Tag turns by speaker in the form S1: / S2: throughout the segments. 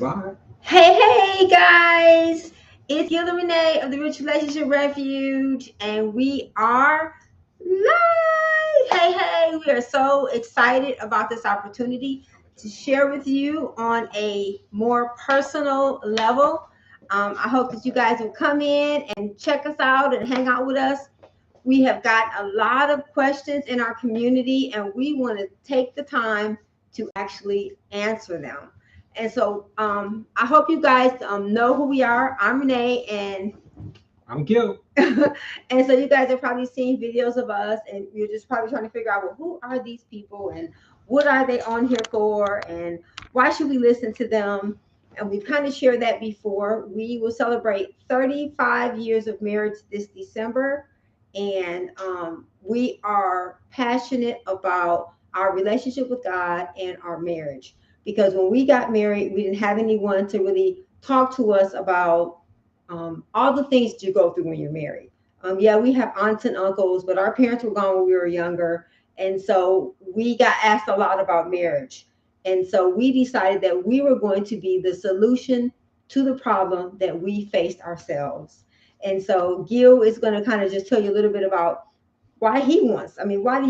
S1: live.
S2: Hey guys, it's Gil Renée of the Rich Relationship Refuge, and we are live. We are so excited about this opportunity to share with you on a more personal level. I hope that you guys will come in and check us out and hang out with us. We have got a lot of questions in our community, and we want to take the time to actually answer them. And so I hope you guys know who we are. I'm Renee, and
S1: I'm Gil.
S2: and so you guys have probably seen videos of us, and you're just probably trying to figure out, well, who are these people, and what are they on here for, and why should we listen to them? And we've kind of shared that before. We will celebrate 35 years of marriage this December, and we are passionate about our relationship with God and our marriage. Because when we got married, we didn't have anyone to really talk to us about all the things that you go through when you're married. Yeah, we have aunts and uncles, but our parents were gone when we were younger. And so we got asked a lot about marriage. And so we decided that we were going to be the solution to the problem that we faced ourselves. And so Gil is going to kind of just tell you a little bit about why he wants. I mean, why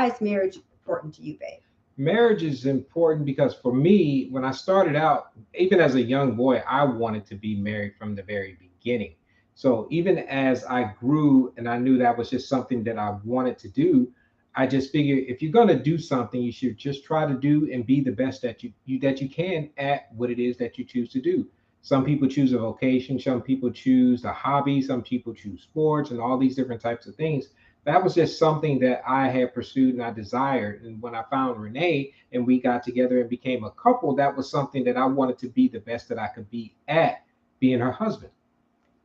S2: is marriage important to you, babe?
S1: Marriage is important because for me, when I started out, even as a young boy, I wanted to be married from the very beginning. So even as I grew and I knew that was just something that I wanted to do, I just figured if you're going to do something, you should just try to do and be the best that you can at what it is that you choose to do. Some people choose a vocation, some people choose a hobby, some people choose sports and all these different types of things. That was just something that I had pursued and I desired. And when I found Renee and we got together and became a couple, that was something that I wanted to be the best that I could be at being her husband.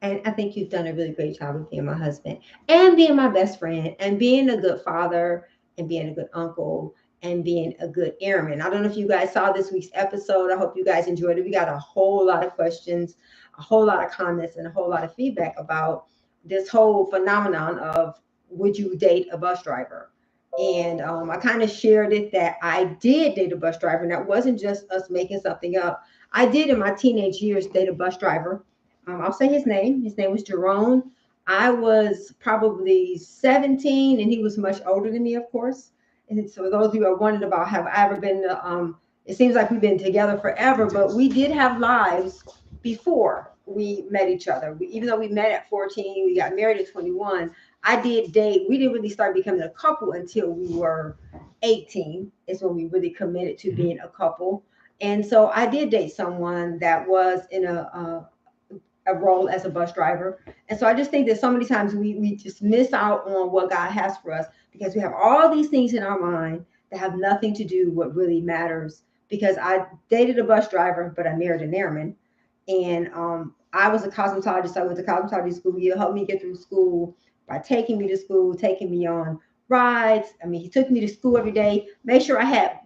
S2: And I think you've done a really great job of being my husband and being my best friend and being a good father and being a good uncle and being a good airman. I don't know if you guys saw this week's episode. I hope you guys enjoyed it. We got a whole lot of questions, a whole lot of comments, and a whole lot of feedback about this whole phenomenon of would you date a bus driver? And I kind of shared it that I did date a bus driver, and that wasn't just us making something up. I did in my teenage years date a bus driver. I'll say his name. His name was Jerome. I was probably 17, and he was much older than me, of course. And so, those of you who are wondering about have I ever been, it seems like we've been together forever, but we did have lives before we met each other. Even though we met at 14, we got married at 21. I did date. We didn't really start becoming a couple until we were 18. Is when we really committed to being a couple. And so I did date someone that was in a role as a bus driver. And so I just think that so many times we just miss out on what God has for us because we have all these things in our mind that have nothing to do with what really matters. Because I dated a bus driver, but I married an airman. And I was a cosmetologist. I went to cosmetology school. He helped me get through school by taking me to school, taking me on rides. I mean, he took me to school every day. Made sure I had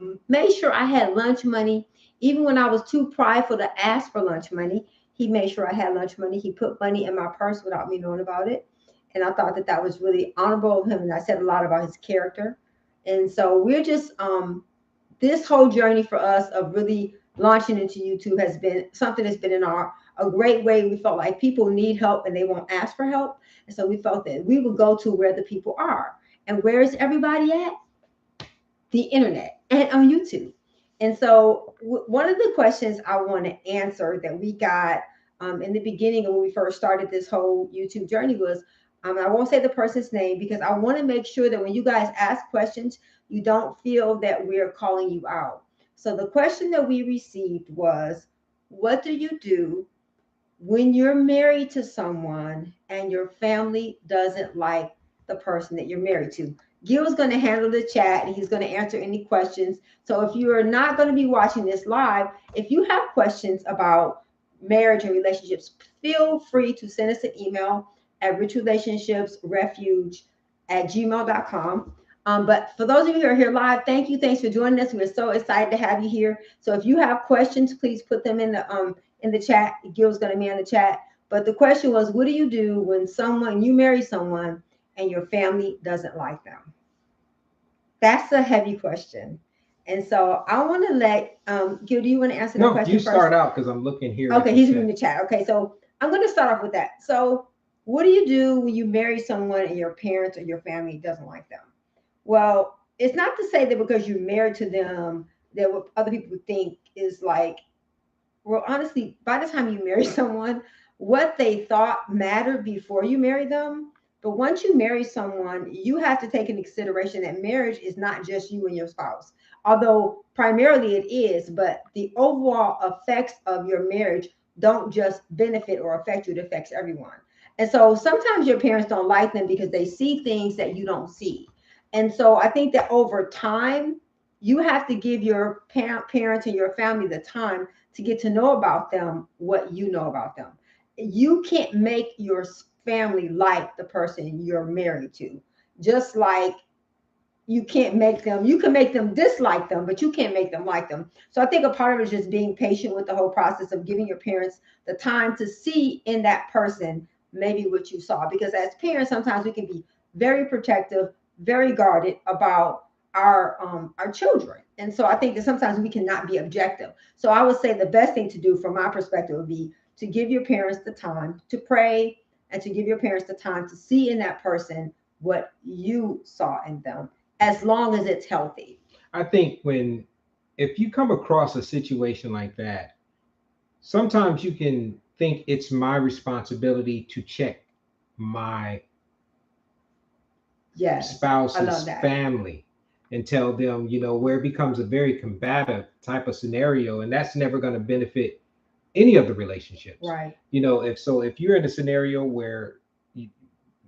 S2: lunch money, even when I was too prideful to ask for lunch money. He made sure I had lunch money. He put money in my purse without me knowing about it. And I thought that that was really honorable of him. And I said a lot about his character. And so we're just, this whole journey for us of really launching into YouTube has been something that's been in a great way. We felt like people need help and they won't ask for help. And so we felt that we would go to where the people are. And where is everybody at? The internet and on YouTube. And so, one of the questions I want to answer that we got in the beginning when we first started this whole YouTube journey was I won't say the person's name because I want to make sure that when you guys ask questions, you don't feel that we're calling you out. So, the question that we received was, what do you do when you're married to someone and your family doesn't like the person that you're married to? Gil's going to handle the chat and he's going to answer any questions. So if you are not going to be watching this live, if you have questions about marriage and relationships, feel free to send us an email at richrelationshipsrefuge@gmail.com. But for those of you who are here live, thank you. Thanks for joining us. We're so excited to have you here. So if you have questions, please put them in the chat. Gil's going to be in the chat. But the question was, what do you do when you marry someone and your family doesn't like them? That's a heavy question. And so I want to let Gil, do you want to answer that
S1: No, you
S2: question first?
S1: start out because I'm looking here at
S2: Okay,
S1: the
S2: he's reading the
S1: chat.
S2: chat. Okay, so I'm going to start off with that. So, what do you do when you marry someone and your parents or your family doesn't like them? Well, it's not to say that because you're married to them that what other people think is like, well, honestly, by the time you marry someone, what they thought mattered before you marry them. But once you marry someone, you have to take into consideration that marriage is not just you and your spouse. Although primarily it is, but the overall effects of your marriage don't just benefit or affect you, it affects everyone. And so sometimes your parents don't like them because they see things that you don't see. And so I think that over time, you have to give your parents and your family the time to get to know about them what you know about them. You can't make your family like the person you're married to. Just like you can't make them, you can make them dislike them, but you can't make them like them. So I think a part of it is just being patient with the whole process of giving your parents the time to see in that person maybe what you saw. Because as parents, sometimes we can be very protective, very guarded about our children. And so I think that sometimes we cannot be objective. So I would say the best thing to do from my perspective would be to give your parents the time to pray and to give your parents the time to see in that person what you saw in them, as long as it's healthy.
S1: I think if you come across a situation like that, sometimes you can think it's my responsibility to check my
S2: Yes, I love
S1: spouse's
S2: that.
S1: family and tell them, where it becomes a very combative type of scenario, and that's never going to benefit any of the relationships.
S2: Right.
S1: If you're in a scenario where you,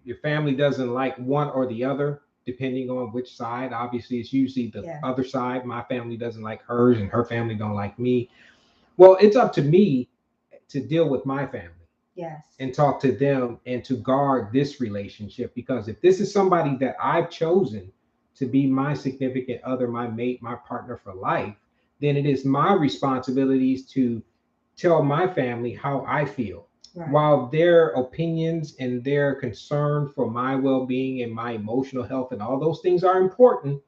S1: your family doesn't like one or the other, depending on which side, obviously it's usually the
S2: Yeah.
S1: other side. My family doesn't like hers, and her family don't like me. Well, it's up to me to deal with my family
S2: Yes.
S1: and talk to them and to guard this relationship, because if this is somebody that I've chosen to be my significant other, my mate, my partner for life, then it is my responsibilities to tell my family how I feel.
S2: Right.
S1: While their opinions and their concern for my well-being and my emotional health and all those things are important,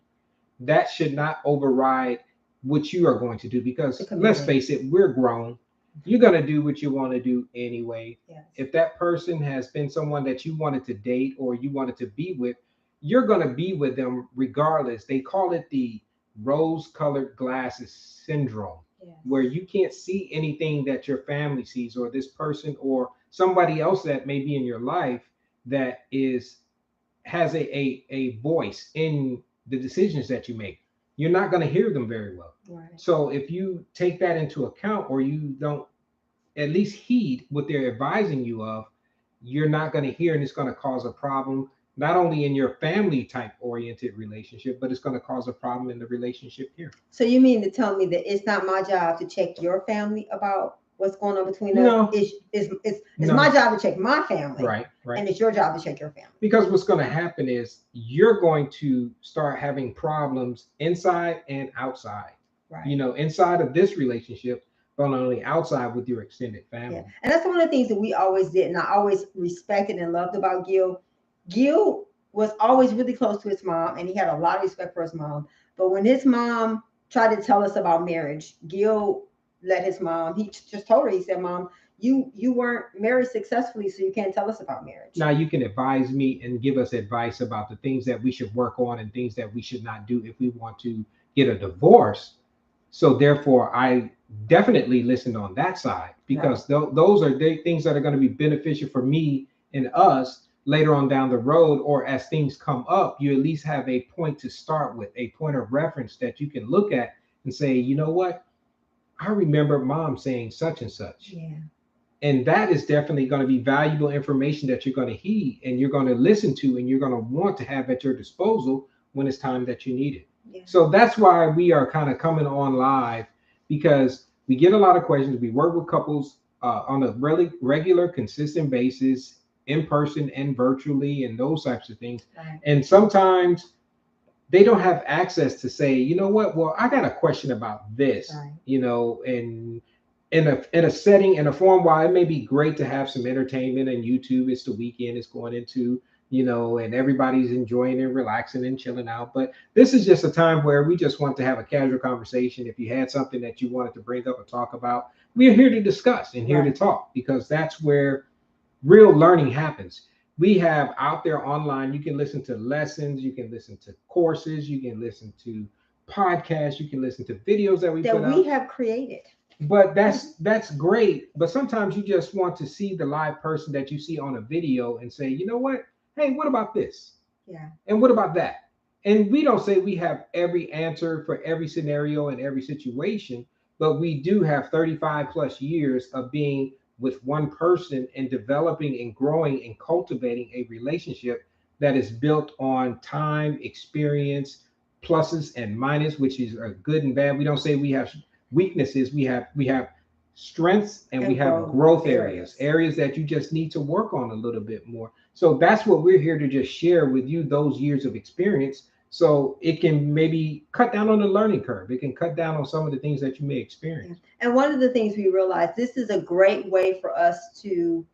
S1: that should not override what you are going to do,
S2: The
S1: because let's
S2: commitment.
S1: face it, we're grown. You're going to do what you want to do anyway.
S2: Yes.
S1: If that person has been someone that you wanted to date or you wanted to be with, you're going to be with them regardless. They call it the rose colored glasses syndrome, where
S2: Yes.
S1: you can't see anything that your family sees, or this person or somebody else that may be in your life that is has a voice in the decisions that you make. You're not going to hear them very well.
S2: Right.
S1: So if you take that into account, or you don't at least heed what they're advising you of, you're not going to hear, and it's going to cause a problem not only in your family type oriented relationship, but it's going to cause a problem in the relationship here.
S2: So you mean to tell me that it's not my job to check your family about what's going on between us?
S1: No,
S2: It's my
S1: no,
S2: job to check my family,
S1: right, right.
S2: and it's your job to check your family.
S1: Because what's going to happen is you're going to start having problems inside and outside,
S2: Right.
S1: inside of this relationship, but not only outside with your extended
S2: Yeah.
S1: family.
S2: And that's one of the things that we always did, and I always respected and loved about Gil. Gil was always really close to his mom, and he had a lot of respect for his mom. But when his mom tried to tell us about marriage, Gil let his mom. He just told her. He said, "Mom, you weren't married successfully, so you can't tell us about marriage."
S1: Now you can advise me and give us advice about the things that we should work on and things that we should not do if we want to get a divorce. So therefore, I definitely listened on that side,
S2: Right.
S1: because those are the things that are going to be beneficial for me and us later on down the road, or as things come up, you at least have a point to start with, a point of reference that you can look at and say, you know what, I remember mom saying such and such.
S2: Yeah.
S1: And that is definitely going to be valuable information that you're going to heed and you're going to listen to and you're going to want to have at your disposal when it's time that you need it.
S2: Yeah.
S1: So that's why we are kind of coming on live, because we get a lot of questions. We work with couples on a really regular, consistent basis, in person and virtually, and those types of things.
S2: Right.
S1: And sometimes they don't have access to say, you know what, well, I got a question about this,
S2: Right.
S1: and in a setting, in a form, while it may be great to have some entertainment and YouTube, it's the weekend, it's going into and everybody's enjoying and relaxing and chilling out. But this is just a time where we just want to have a casual conversation. If you had something that you wanted to bring up or talk about, we are here to discuss and here to
S2: Right.
S1: talk, because that's where real learning happens. We have out there online, you can listen to lessons, you can listen to courses, you can listen to podcasts, you can listen to videos that we
S2: That
S1: put
S2: we
S1: out.
S2: have created.
S1: But that's great. But sometimes you just want to see the live person that you see on a video and say, you know what? Hey, what about this?
S2: Yeah.
S1: And what about that? And we don't say we have every answer for every scenario and every situation, but we do have 35 plus years of being with one person and developing and growing and cultivating a relationship that is built on time, experience, pluses and minus, which is a good and bad. We don't say we have weaknesses. We have strengths and we
S2: And
S1: have
S2: growth
S1: growth areas,
S2: areas.
S1: areas that you just need to work on a little bit more. So that's what we're here to just share with you, those years of experience, so it can maybe cut down on the learning curve. It can cut down on some of the things that you may
S2: Yeah.
S1: experience.
S2: And one of the things we realized, this is a great way for us to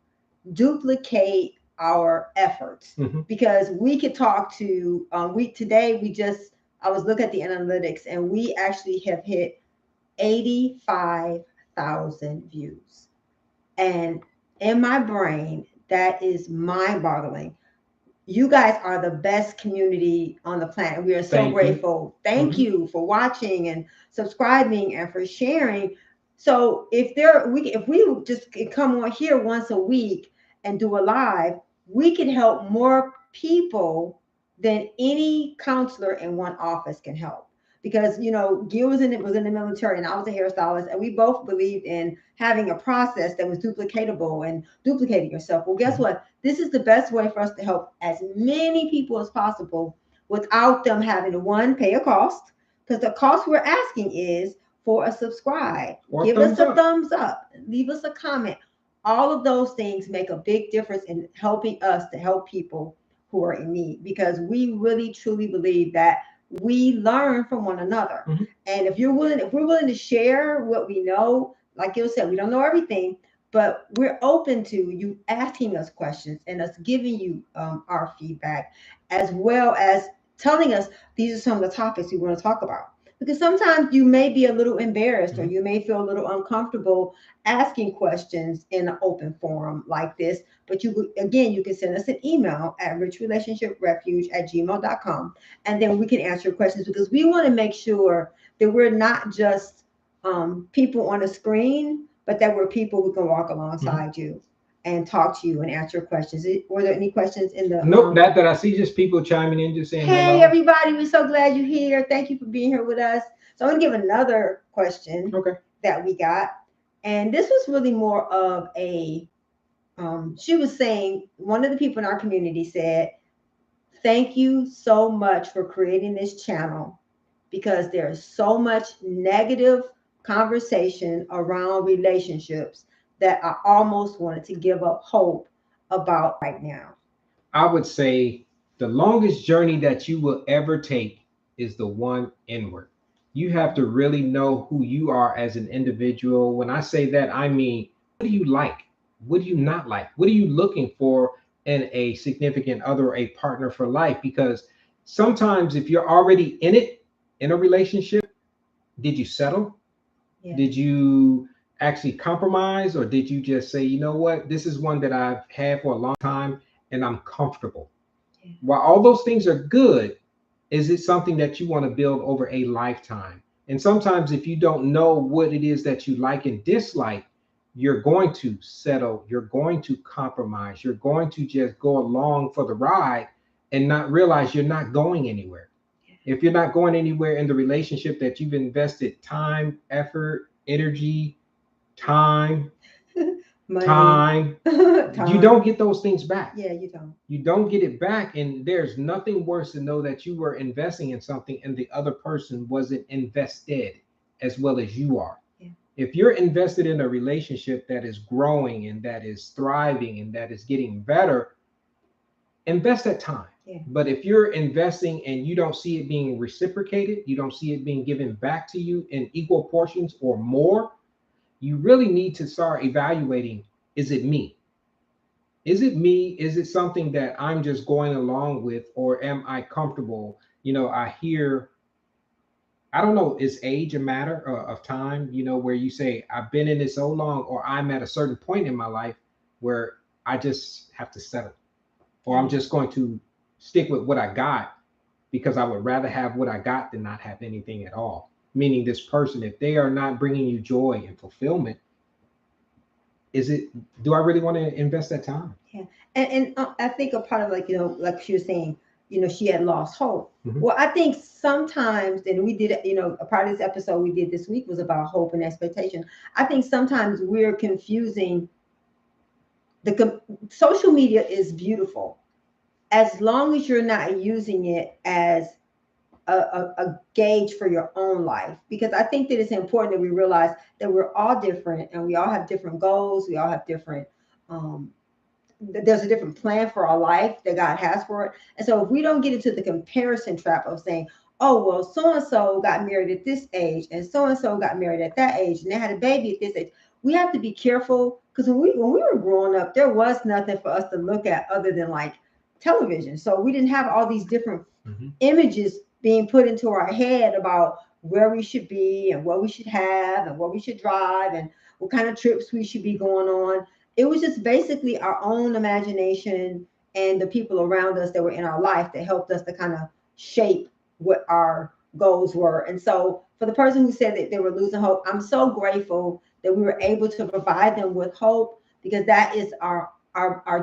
S2: duplicate our efforts,
S1: Hmm.
S2: because we could talk to we today we just I was looking at the analytics, and we actually have hit 85,000 views. And in my brain, that is mind boggling. You guys are the best community on the planet. We are so
S1: Thank you.
S2: grateful. Thank
S1: Hmm.
S2: you for watching and subscribing and for sharing. So if we just could come on here once a week and do a live, we could help more people than any counselor in one office can help. Because Gil was in the military and I was a hairstylist, and we both believed in having a process that was duplicatable and duplicating yourself. Well, guess
S1: Hmm.
S2: what? This is the best way for us to help as many people as possible without them having to, one, pay a cost, because the cost we're asking is for a subscribe,
S1: Or
S2: give us
S1: thumbs
S2: a
S1: up.
S2: thumbs up, leave us a comment. All of those things make a big difference in helping us to help people who are in need, because we really truly believe that we learn from one another.
S1: Hmm.
S2: And if we're willing to share what we know, like you said, we don't know everything, but we're open to you asking us questions and us giving you our feedback, as well as telling us these are some of the topics we want to talk about. Because sometimes you may be a little embarrassed, or
S1: Hmm.
S2: you may feel a little uncomfortable asking questions in an open forum like this. But you can send us an email at richrelationshiprefuge@gmail.com, and then we can answer your questions, because we want to make sure that we're not just people on a screen, but that we're people who can walk
S1: Hmm.
S2: alongside you and talk to you and answer questions. Were there any questions in the
S1: Nope, that I see, just people chiming in, just saying
S2: Hey
S1: hello.
S2: everybody, we're so glad you're here. Thank you for being here with us. So I'm gonna give another question
S1: Okay.
S2: that we got. And this was really more of a she was saying, one of the people in our community said, thank you so much for creating this channel, because there's so much negative conversation around relationships that I almost wanted to give up hope about right now.
S1: I would say the longest journey that you will ever take is the one inward. You have to really know who you are as an individual. When I say that, I mean, what do you like? What do you not like? What are you looking for in a significant other or a partner for life? Because sometimes if you're already in it, in a relationship, did you settle?
S2: Yeah.
S1: Did you actually compromise, or did you just say, you know what, this is one that I've had for a long time and I'm comfortable?
S2: Yeah.
S1: While all those things are good, is it something that you want to build over a lifetime? And sometimes, if you don't know what it is that you like and dislike, you're going to settle, you're going to compromise, you're going to just go along for the ride and not realize you're not going anywhere. If you're not going anywhere in the relationship that you've invested time, effort, energy, time,
S2: Money,
S1: time, you don't
S2: time.
S1: get those things back.
S2: Yeah, you don't.
S1: You don't get it back. And there's nothing worse to know that you were investing in something and the other person wasn't invested as well as you are.
S2: Yeah.
S1: If you're invested in a relationship that is growing and that is thriving and that is getting better, invest that time.
S2: Yeah.
S1: But if you're investing and you don't see it being reciprocated, you don't see it being given back to you in equal portions or more, you really need to start evaluating, is it me? Is it me? Is it something that I'm just going along with, or am I comfortable? I hear, I don't know, is age a matter of time, where you say, I've been in this so long, or I'm at a certain point in my life where I just have to settle, or I'm just going to stick with what I got because I would rather have what I got than not have anything at all. Meaning, this person, if they are not bringing you joy and fulfillment, is it, do I really want to invest that time?
S2: Yeah, and I think a part of, like, like she was saying, she had lost hope.
S1: Mhm.
S2: Well, I think sometimes, and we did, a part of this episode we did this week was about hope and expectation. I think sometimes we're confusing social media is beautiful as long as you're not using it as a gauge for your own life, because I think that it's important that we realize that we're all different and we all have different goals, we all have different um, there's a different plan for our life that God has for it. And so if we don't get into the comparison trap of saying, oh, well, so and so got married at this age and so got married at that age and they had a baby at this age, we have to be careful, because when we were growing up, there was nothing for us to look at other than like television. So we didn't have all these different
S1: Mhm.
S2: images being put into our head about where we should be and what we should have and what we should drive and what kind of trips we should be going on. It was just basically our own imagination and the people around us that were in our life that helped us to kind of shape what our goals were. And so for the person who said that they were losing hope, I'm so grateful that we were able to provide them with hope, because that is our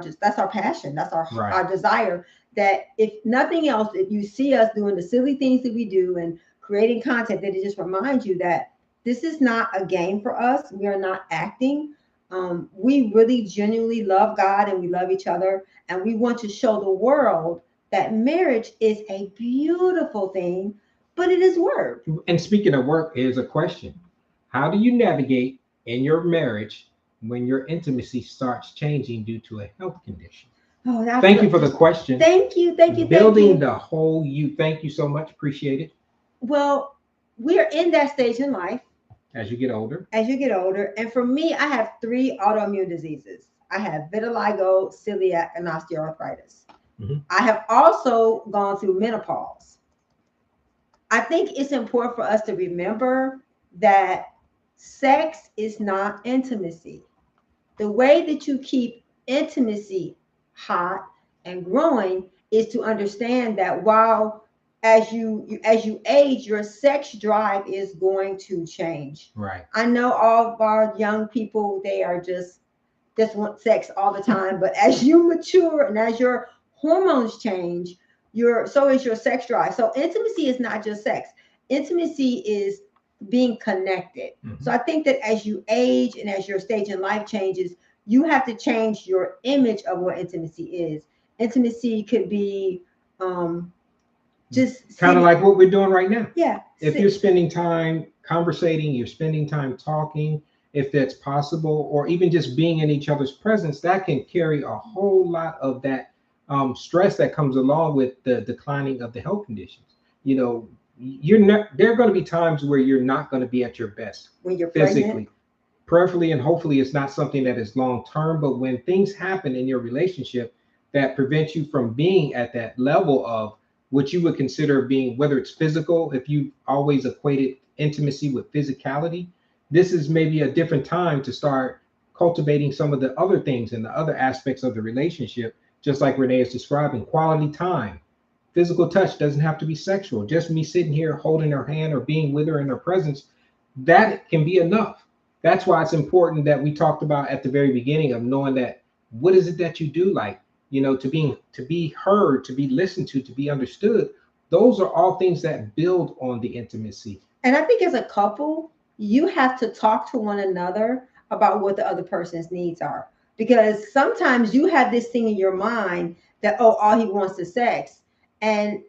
S2: just that's our passion, that's
S1: Right.
S2: our desire, that if nothing else, if you see us doing the silly things that we do and creating content, that it just reminds you that this is not a game for us. We are not acting. We really genuinely love God and we love each other. And we want to show the world that marriage is a beautiful thing, but it is work.
S1: And speaking of work, here's a question. How do you navigate in your marriage when your intimacy starts changing due to a health condition?
S2: Oh, that's
S1: Thank you for the question.
S2: thank you, thank you, thank
S1: Building
S2: you.
S1: the whole you. Thank you so much. Appreciate it.
S2: Well, we're in that stage in life
S1: As you get older.
S2: as you get older. And for me, I have three autoimmune diseases. I have vitiligo, celiac, and osteoarthritis.
S1: Mhm.
S2: I have also gone through menopause. I think it's important for us to remember that sex is not intimacy. The way that you keep intimacy hot and growing is to understand that while as you age, your sex drive is going to change.
S1: Right.
S2: I know all of our young people, they are just want sex all the time, but as you mature and as your hormones change, your so is your sex drive. So intimacy is not just sex. Intimacy is being connected. So
S1: Mhm.
S2: I think that as you age and as your stage in life changes, you have to change your image of what intimacy is. Intimacy could be just
S1: Kind of
S2: sitting.
S1: like what we're doing right now.
S2: Yeah,
S1: If you're spending time conversating, you're spending time talking, if that's possible, or even just being in each other's presence, that can carry a whole lot of that stress that comes along with the declining of the health conditions. You know, you're not, there are going to be times where you're not going to be at your best
S2: when you're pregnant.
S1: physically. Prayerfully and hopefully it's not something that is long term, but when things happen in your relationship that prevent you from being at that level of what you would consider being, whether it's physical, if you always equated intimacy with physicality, this is maybe a different time to start cultivating some of the other things and the other aspects of the relationship, just like Renee is describing. Quality time, physical touch doesn't have to be sexual, just me sitting here holding her hand or being with her in her presence, that can be enough. That's why it's important that we talked about at the very beginning of knowing that what is it that you do like, to be heard, to be listened to be understood. Those are all things that build on the intimacy.
S2: And I think as a couple, you have to talk to one another about what the other person's needs are. Because sometimes you have this thing in your mind that, oh, all he wants is sex. And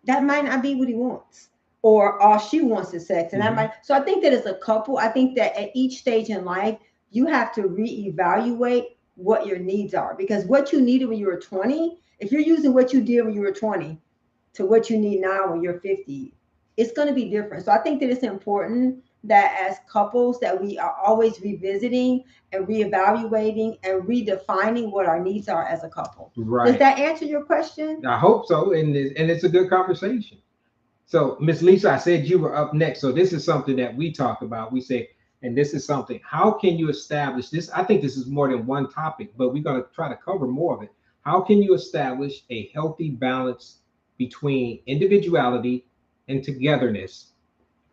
S2: that might not be what he wants. Or all she wants is sex. And that
S1: Mhm.
S2: might, so I think that as a couple, I think that at each stage in life, you have to reevaluate what your needs are. Because what you needed when you were 20, if you're using what you did when you were 20 to what you need now when you're 50, it's going to be different. So I think that it's important that as couples that we are always revisiting and reevaluating and redefining what our needs are as a couple. Does
S1: Right.
S2: that answer your question?
S1: I hope so, and it's a good conversation. So, Miss Lisa, I said you were up next. So this is something that we talk about. We say, and this is something. How can you establish this? I think this is more than one topic, but we're going to try to cover more of it. How can you establish a healthy balance between individuality and togetherness?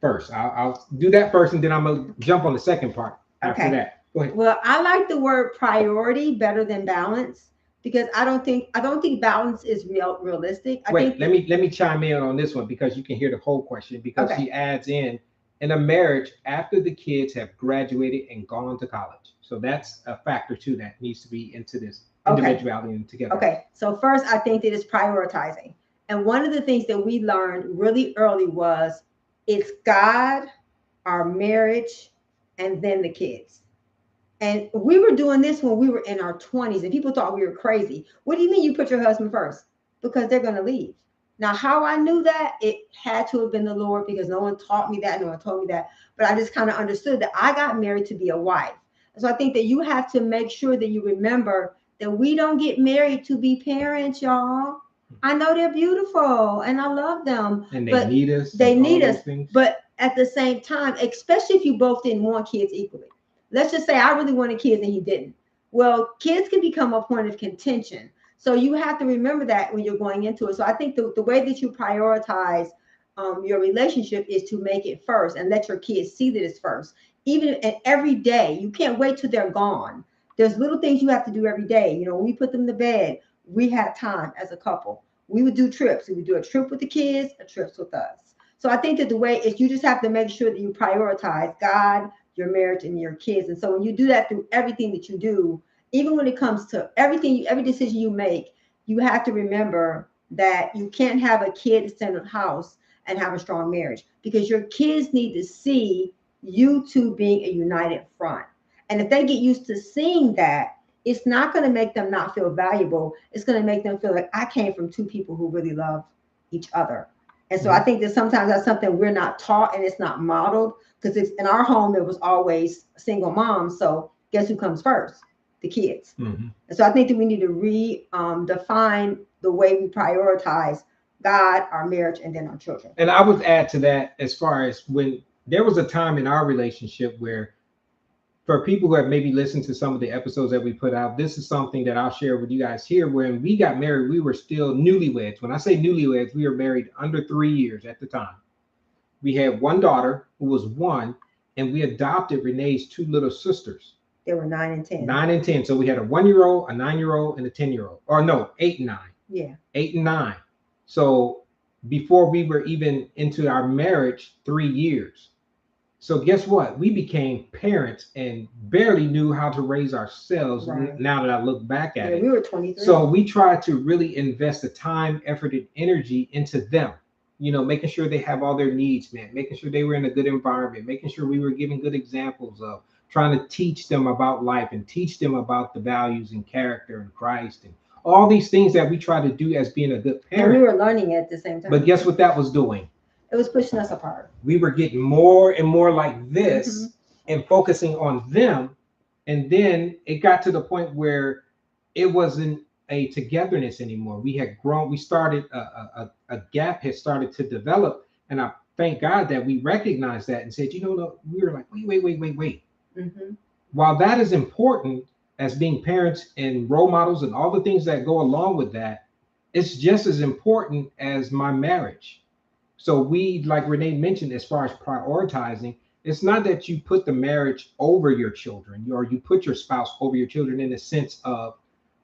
S1: First, I'll do that first, and then I'm gonna jump on the second part after
S2: Okay.
S1: that. Go ahead.
S2: Well, I like the word priority better than balance because I don't think balance is realistic. I
S1: Wait,
S2: think
S1: let
S2: that
S1: me chime in on this one because you can hear the whole question because
S2: okay.
S1: she adds in a marriage after the kids have graduated and gone to college. So that's a factor too that needs to be into this
S2: Okay.
S1: individuality and togetherness.
S2: Okay. So first I think that it's prioritizing. And one of the things that we learned really early was it's God, our marriage, and then the kids. And we were doing this when we were in our 20s, and people thought we were crazy. What do you mean you put your husband first? Because they're going to leave. Now, how I knew that, it had to have been the Lord because no one taught me that, no one told me that. But I just kind of understood that I got married to be a wife. And so I think that you have to make sure that you remember that we don't get married to be parents, y'all. I know they're beautiful and I love them,
S1: And they
S2: but
S1: need us
S2: they
S1: and all
S2: need us.
S1: those things.
S2: But at the same time, especially if you both didn't want kids equally, let's just say I really wanted kids and he didn't. Well, kids can become a point of contention. So you have to remember that when you're going into it. So I think the way that you prioritize your relationship is to make it first and let your kids see that it's first. Even and every day, you can't wait till they're gone. There's little things you have to do every day. You know, when we put them to bed, we had time as a couple. We would do trips. We would do a trip with the kids, a trip with us. So I think that the way is you just have to make sure that you prioritize God, your marriage, and your kids. And so when you do that through everything that you do, even when it comes to everything, every decision you make, you have to remember that you can't have a kid-centered house and have a strong marriage because your kids need to see you two being a united front. And if they get used to seeing that, it's not going to make them not feel valuable. It's going to make them feel like I came from two people who really love each other. And so I
S1: Mhm.
S2: think that sometimes that's something we're not taught and it's not modeled because it's in our home, it was always a single mom. So guess who comes first? The kids.
S1: Mhm.
S2: And so I think that we need to define the way we prioritize God, our marriage, and then our children.
S1: And I would add to that as far as when there was a time in our relationship where for people who have maybe listened to some of the episodes that we put out, this is something that I'll share with you guys here. When we got married, we were still newlyweds. When I say newlyweds, we were married under 3 years at the time. We had one daughter who was one, and we adopted Renee's two little sisters,
S2: They were 9 and 10.
S1: 9 and 10. So we had a 1 year old, a 9 year old, and a 10 year old. Or no, 8 and 9.
S2: Yeah.
S1: 8 and 9. So before we were even into our marriage, 3 years. So guess what? We became parents and barely knew how to raise ourselves.
S2: Right.
S1: Now that I look back at
S2: Yeah,
S1: it,
S2: we were 23.
S1: so we tried to really invest the time, effort, and energy into them. You know, making sure they have all their needs met, making sure they were in a good environment, making sure we were giving good examples of trying to teach them about life and teach them about the values and character and Christ and all these things that we try to do as being a good
S2: And we
S1: parent.
S2: were learning at the same time.
S1: But guess what that was doing?
S2: It was pushing us apart.
S1: We were getting more and more like
S2: Hmm.
S1: this and focusing on them. And then it got to the point where it wasn't a togetherness anymore. We had grown, we started, a gap had started to develop. And I thank God that we recognized that and said, you know, no, we were like, wait.
S2: Hmm.
S1: While that is important as being parents and role models and all the things that go along with that, it's just as important as my marriage. So we, like Renee mentioned, as far as prioritizing, it's not that you put the marriage over your children or you put your spouse over your children in the sense of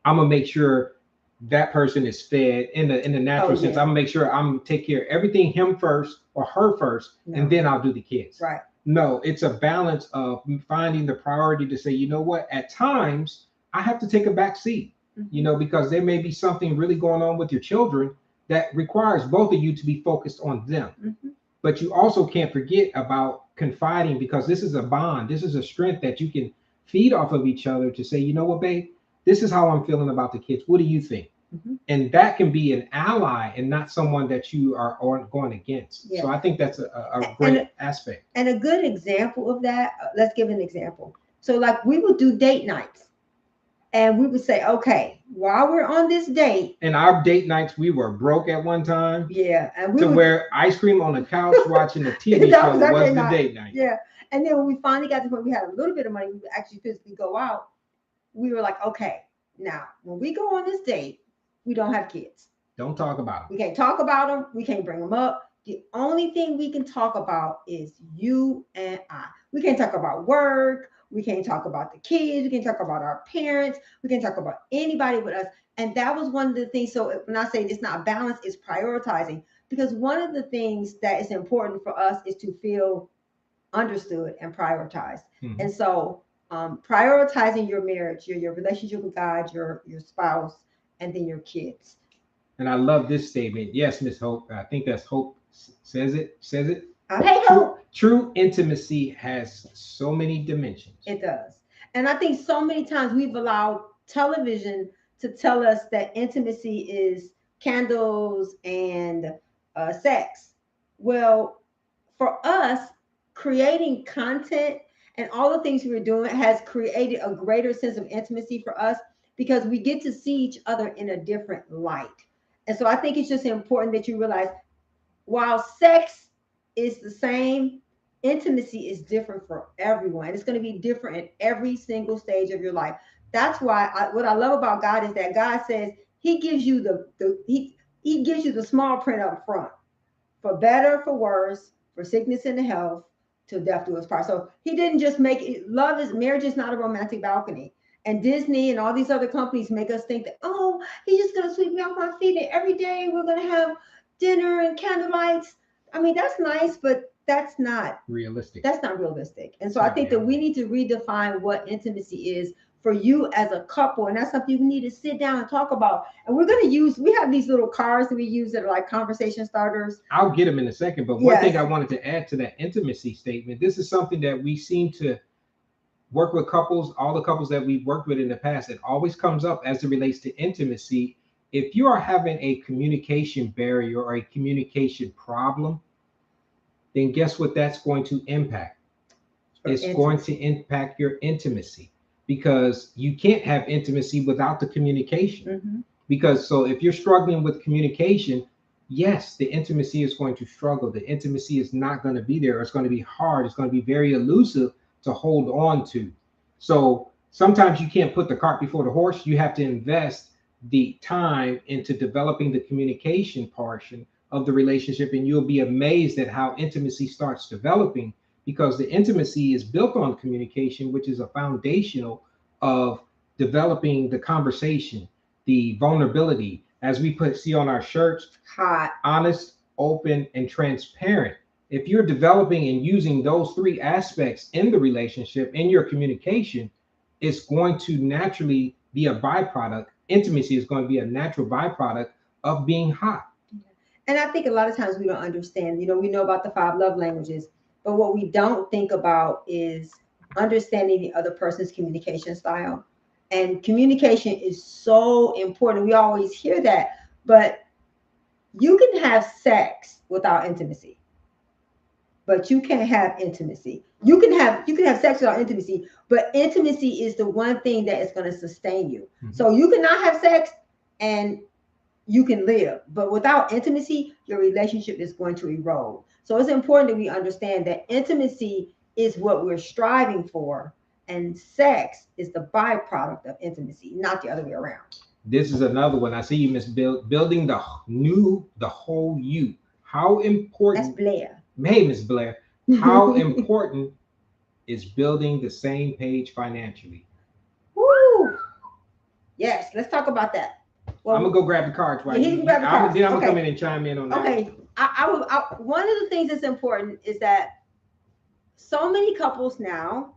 S1: I'm gonna make sure that person is fed in the natural
S2: Oh
S1: sense. I'm
S2: yeah.
S1: gonna make sure I'm gonna take care of everything him first or her first, and
S2: No.
S1: then I'll do the kids.
S2: Right.
S1: No, it's a balance of finding the priority to say, you know what, at times I have to take a back seat, you
S2: Hmm.
S1: know, because there may be something really going on with your children that requires both of you to be focused on them.
S2: Hmm.
S1: But you also can't forget about confiding because this is a bond. This is a strength that you can feed off of each other to say, you know what, babe, this is how I'm feeling about the kids. What do you think?
S2: Mhm.
S1: And that can be an ally and not someone that you are going against. So
S2: Yeah.
S1: I think that's a
S2: And
S1: great aspect.
S2: and a good example of that, let's give an example. So like we would do date nights and we would say, okay, while we're on this date,
S1: In our date nights, we were broke at one time
S2: yeah, and we
S1: to
S2: would
S1: where ice cream on the couch watching a TV
S2: that was
S1: show
S2: our
S1: was
S2: date
S1: the
S2: night.
S1: date night.
S2: Yeah. And then when we finally got to the point we had a little bit of money, we could actually physically go out. We were like, okay, now when we go on this date, we don't have kids.
S1: Don't talk about
S2: We can't talk about them. We can't bring them up. The only thing we can talk about is you and I. We can't talk about work. We can't talk about the kids. We can't talk about our parents. We can't talk about anybody with us. And that was one of the things. So when I say it's not balance, it's prioritizing. Because one of the things that is important for us is to feel understood and prioritized.
S1: them.
S2: And so prioritizing your marriage, your relationship with God, your spouse, and then your kids.
S1: And I love this statement. Yes, Miss Hope. I think that's Hope says it. Says it.
S2: Hey,
S1: True,
S2: Hope.
S1: true intimacy has so many dimensions.
S2: It does. And I think so many times we've allowed television to tell us that intimacy is candles and sex. Well, for us, creating content and all the things we were doing has created a greater sense of intimacy for us because we get to see each other in a different light. And so I think it's just important that you realize while sex is the same, intimacy is different for everyone. It's going to be different in every single stage of your life. That's why what I love about God is that God says He gives you He gives you the small print up front for better, for worse, for sickness and health, till death do us part. So He didn't just make it. Love is marriage is not a romantic balcony. And Disney and all these other companies make us think that, oh, he's just gonna sweep me off my feet and every day we're gonna have dinner and candlelights. I mean, that's nice, but
S1: Realistic.
S2: that's not realistic. And
S1: It's
S2: so I
S1: not
S2: think that we
S1: reality.
S2: need to redefine what intimacy is for you as a couple. And that's something you need to sit down and talk about. And we're going to we have these little cards that we use that are like conversation starters.
S1: I'll get them in a second. But one thing
S2: Yes.
S1: I wanted to add to that intimacy statement, this is something that we seem to work with couples, all the couples that we've worked with in the past, it always comes up as it relates to intimacy. If you are having a communication barrier or a communication problem, then guess what that's going to impact?
S2: For
S1: It's going to
S2: intimacy.
S1: impact your intimacy because you can't have intimacy without the communication.
S2: Hmm.
S1: Because so if you're struggling with communication, yes, the intimacy is going to struggle. The intimacy is not going to be there. It's going to be hard. It's going to be very elusive to hold on to. So sometimes you can't put the cart before the horse. You have to invest the time into developing the communication portion of the relationship, and you'll be amazed at how intimacy starts developing because the intimacy is built on communication, which is a foundational of developing the conversation, the vulnerability, as we put see on our shirts,
S2: Hot.
S1: honest, open, and transparent. If you're developing and using those three aspects in the relationship, in your communication, it's going to naturally be a byproduct. Intimacy is going to be a natural byproduct of being hot.
S2: And I think a lot of times we don't understand, we know about the five love languages, but what we don't think about is understanding the other person's communication style. And communication is so important. We always hear that, but you can have sex without intimacy, but you can't have intimacy. You can have sex without intimacy, but intimacy is the one thing that is going to sustain you.
S1: Mhm.
S2: So you cannot have sex and you can live, but without intimacy, your relationship is going to erode. So it's important that we understand that intimacy is what we're striving for, and sex is the byproduct of intimacy, not the other way around.
S1: This is another one. I see you, Miss building the whole you. How
S2: That's
S1: important,
S2: Blair.
S1: hey, Miss Blair, how important is building the same page financially?
S2: Woo! Yes, let's talk about that.
S1: I'm gonna
S2: Well,
S1: go grab the cards
S2: yeah,
S1: while
S2: he
S1: you,
S2: can grab the cards.
S1: then I'm gonna come
S2: Okay,
S1: in and chime in on that one.
S2: okay. One of the things that's important is that so many couples now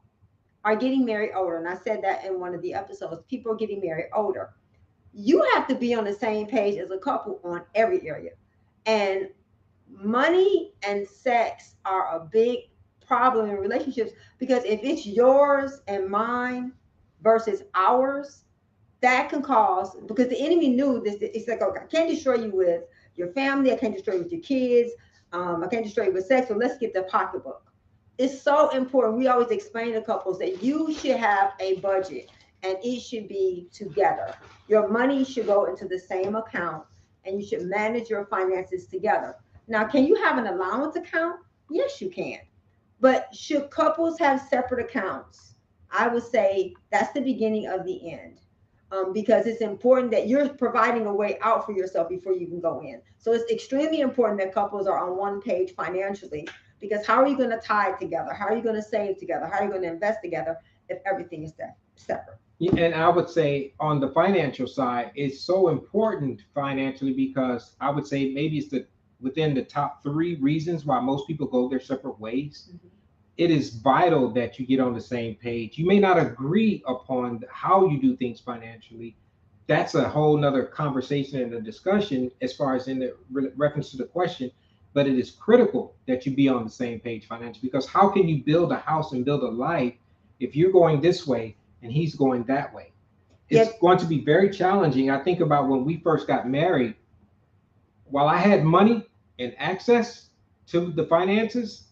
S2: are getting married older, and I said that in one of the episodes. People are getting married older. You have to be on the same page as a couple on every area, and money and sex are a big problem in relationships because if it's yours and mine versus ours, that can cause, because the enemy knew this. It's like, okay, I can't destroy you with your family. I can't destroy you with your kids. I can't destroy you with sex. So let's get the pocketbook. It's so important. We always explain to couples that you should have a budget and it should be together. Your money should go into the same account and you should manage your finances together. Now, can you have an allowance account? Yes, you can. But should couples have separate accounts? I would say that's the beginning of the end. Because it's important that you're providing a way out for yourself before you can go in. So it's extremely important that couples are on one page financially, because how are you going to tie together? How are you going to save together? How are you going to invest together if everything is separate?
S1: Yeah, and I would say on the financial side, it's so important financially because I would say maybe it's the within the top three reasons why most people go their separate ways.
S2: Mhm.
S1: It is vital that you get on the same page. You may not agree upon how you do things financially. That's a whole nother conversation and a discussion as far as in the reference to the question. But it is critical that you be on the same page financially because how can you build a house and build a life if you're going this way and he's going that way? It's
S2: Yep.
S1: going to be very challenging. I think about when we first got married, while I had money and access to the finances,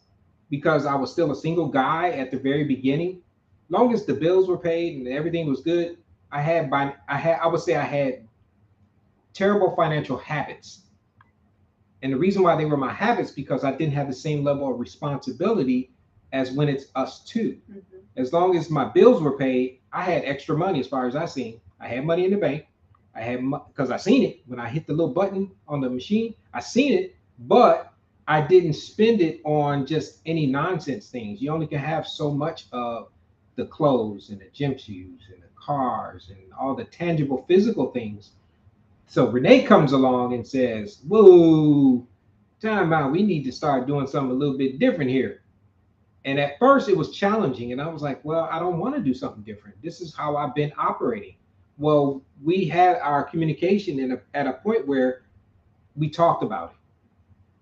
S1: because I was still a single guy at the very beginning, long as the bills were paid and everything was good, I would say I had terrible financial habits. And the reason why they were my habits because I didn't have the same level of responsibility as when it's us two.
S2: Mhm.
S1: As long as my bills were paid, I had extra money as far as I seen. I had money in the bank. I had because I seen it when I hit the little button on the machine. I seen it, but I didn't spend it on just any nonsense things. You only can have so much of the clothes and the gym shoes and the cars and all the tangible physical things. So Renee comes along and says, "Whoa, time out. We need to start doing something a little bit different here." And at first it was challenging. And I was like, well, I don't want to do something different. This is how I've been operating. Well, we had our communication at a point where we talked about